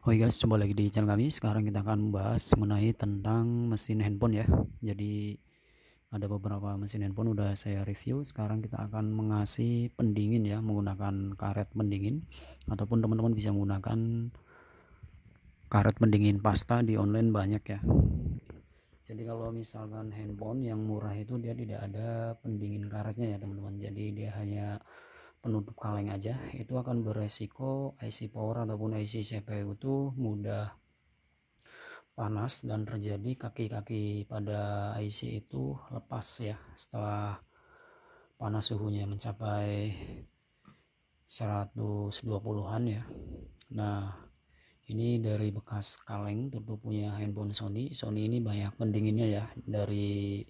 Oke guys, coba lagi di channel kami. Sekarang kita akan membahas mengenai tentang mesin handphone ya. Jadi ada beberapa mesin handphone udah saya review. Sekarang kita akan mengasih pendingin ya, menggunakan karet pendingin, ataupun teman-teman bisa menggunakan karet pendingin pasta di online banyak ya. Jadi kalau misalkan handphone yang murah itu dia tidak ada pendingin karetnya ya teman-teman. Jadi dia hanya penutup kaleng aja. Itu akan beresiko IC power ataupun IC CPU itu mudah panas dan terjadi kaki-kaki pada IC itu lepas ya setelah panas suhunya mencapai 120-an ya. Nah, ini dari bekas kaleng tutup punya handphone Sony. Sony ini banyak pendinginnya ya, dari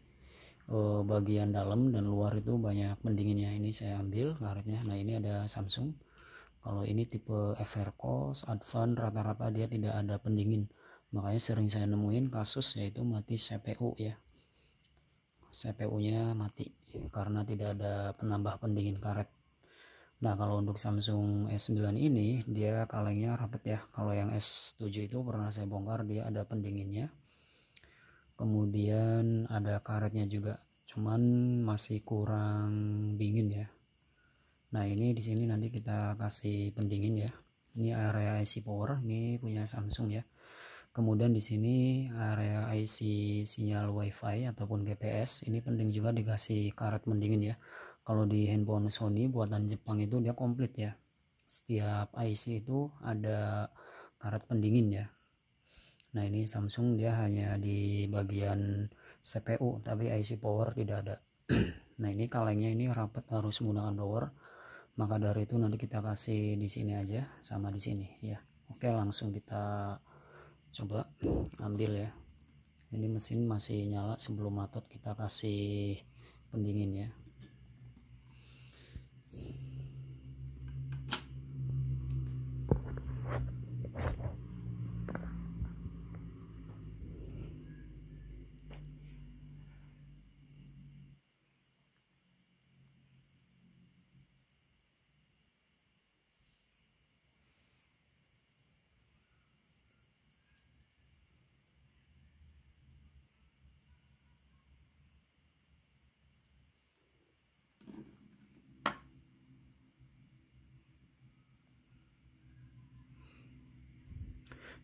bagian dalam dan luar itu banyak pendinginnya. Ini saya ambil karetnya. Nah, ini ada Samsung. Kalau ini tipe Evercost Advance, rata-rata dia tidak ada pendingin. Makanya sering saya nemuin kasus yaitu mati CPU ya. CPU-nya mati karena tidak ada penambah pendingin karet. Nah, kalau untuk Samsung S9 ini dia kalengnya rapet ya. Kalau yang S7 itu pernah saya bongkar, dia ada pendinginnya. Kemudian ada karetnya juga. Cuman masih kurang dingin ya. Nah, ini di sini nanti kita kasih pendingin ya. Ini area IC power, ini punya Samsung ya. Kemudian di sini area IC sinyal WiFi ataupun GPS, ini penting juga dikasih karet pendingin ya. Kalau di handphone Sony buatan Jepang itu dia komplit ya. Setiap IC itu ada karet pendingin ya. Nah, ini Samsung dia hanya di bagian CPU tapi IC power tidak ada. Nah, ini kalengnya ini rapat, harus menggunakan power. Maka dari itu nanti kita kasih di sini aja sama di sini ya. Oke, langsung kita coba ambil ya. Ini mesin masih nyala, sebelum matot kita kasih pendingin ya.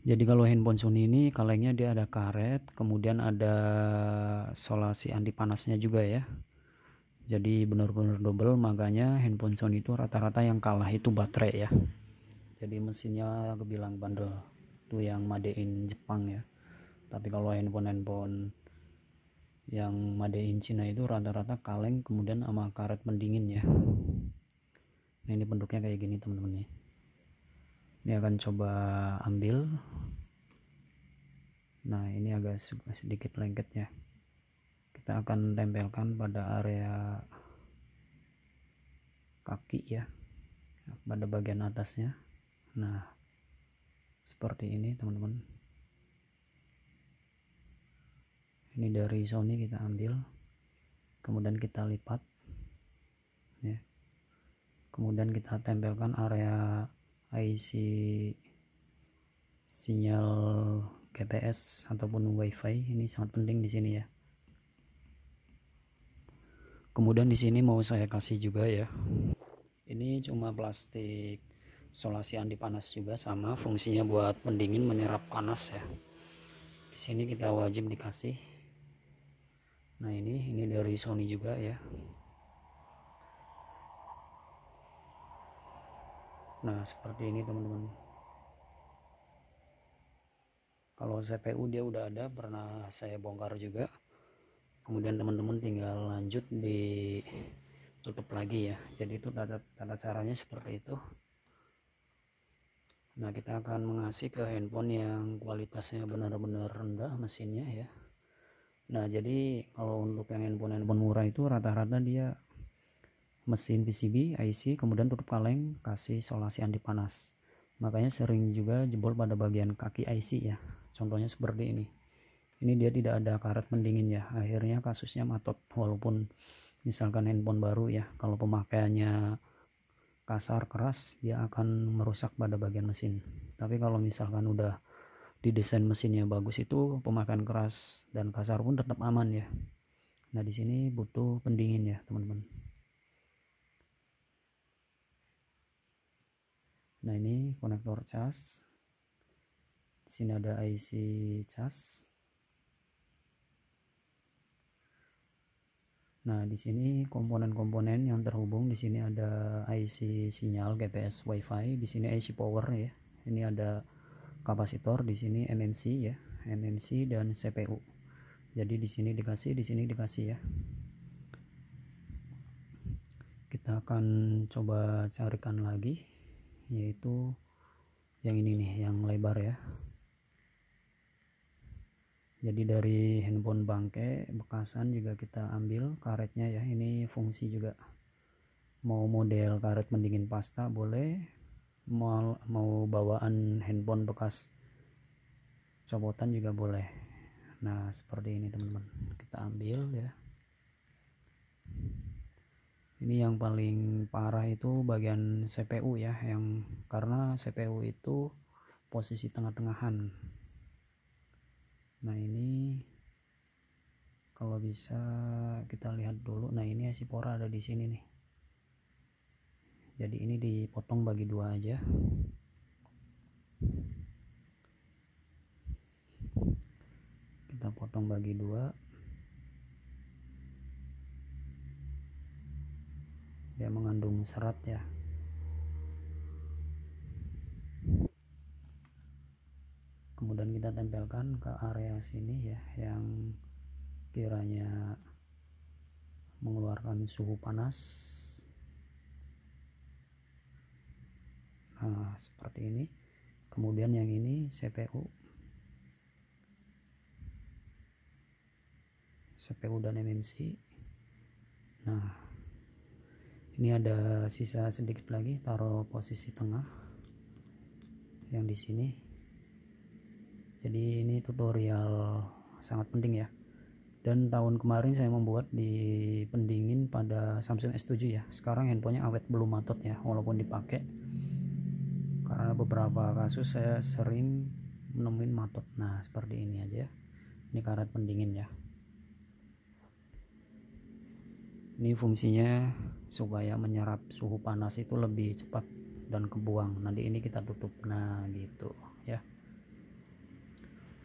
Jadi kalau handphone Sony ini kalengnya dia ada karet, kemudian ada solasi anti panasnya juga ya. Jadi benar-benar double, makanya handphone Sony itu rata-rata yang kalah itu baterai ya. Jadi mesinnya kebilang bandel, itu yang made in Jepang ya. Tapi kalau handphone yang made in Cina itu rata-rata kaleng kemudian sama karet pendingin ya. Nah, ini bentuknya kayak gini teman-teman ya. Ini akan coba ambil. Nah, ini agak sedikit lengket ya. Kita akan tempelkan pada area kaki ya, pada bagian atasnya. Nah, seperti ini teman-teman. Ini dari Sony kita ambil, kemudian kita lipat ya. Kemudian kita tempelkan area IC sinyal GPS ataupun WiFi. Ini sangat penting di sini ya. Kemudian di sini mau saya kasih juga ya. Ini cuma plastik solasi anti panas juga, sama fungsinya buat pendingin menyerap panas ya. Di sini kita wajib dikasih. Nah, ini dari Sony juga ya. Nah, seperti ini teman-teman. Kalau CPU dia udah ada, pernah saya bongkar juga. Kemudian teman-teman tinggal lanjut ditutup lagi ya. Jadi itu tata caranya seperti itu. Nah, kita akan mengasih ke handphone yang kualitasnya benar-benar rendah mesinnya ya. Nah, jadi kalau untuk yang handphone murah itu rata-rata dia mesin PCB, IC, kemudian tutup kaleng, kasih solasi anti panas. Makanya sering juga jebol pada bagian kaki IC ya. Contohnya seperti ini. Ini dia tidak ada karet pendingin ya. Akhirnya kasusnya matot, walaupun misalkan handphone baru ya. Kalau pemakaiannya kasar keras dia akan merusak pada bagian mesin. Tapi kalau misalkan udah didesain mesinnya bagus, itu pemakaian keras dan kasar pun tetap aman ya. Nah di sini butuh pendingin ya teman-teman. Nah ini konektor cas. Di sini ada IC cas. Nah di sini komponen-komponen yang terhubung, di sini ada IC sinyal GPS WiFi, di sini IC power ya. Ini ada kapasitor, di sini MMC ya, MMC dan CPU. Jadi di sini dikasih ya. Kita akan coba carikan lagi, yaitu yang ini nih, yang lebar ya. Jadi dari handphone bangke bekasan juga kita ambil karetnya ya. Ini fungsi juga, mau model karet pendingin pasta boleh, mau bawaan handphone bekas copotan juga boleh. Nah seperti ini teman-teman, kita ambil ya. Ini yang paling parah itu bagian CPU ya, yang karena CPU itu posisi tengah-tengahan. Nah ini kalau bisa kita lihat dulu. Nah ini IC power ada di sini nih. Jadi ini dipotong bagi dua aja. Kita potong bagi dua. Dia mengandung serat ya. Kemudian kita tempelkan ke area sini ya, yang kiranya mengeluarkan suhu panas. Nah seperti ini. Kemudian yang ini CPU dan MMC. Nah ini ada sisa sedikit lagi, taruh posisi tengah yang di sini. Jadi ini tutorial sangat penting ya. Dan tahun kemarin saya membuat di pendingin pada Samsung S7 ya. Sekarang handphonenya awet belum matot ya, walaupun dipakai. Karena beberapa kasus saya sering menemuin matot. Nah seperti ini aja ya. Ini karet pendingin ya. Ini fungsinya supaya menyerap suhu panas itu lebih cepat dan kebuang. Nanti ini kita tutup. Nah gitu ya.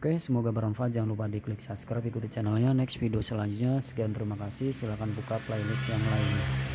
Oke, semoga bermanfaat. Jangan lupa diklik subscribe, ikuti channelnya. Next video selanjutnya. Sekian, terima kasih. Silahkan buka playlist yang lainnya.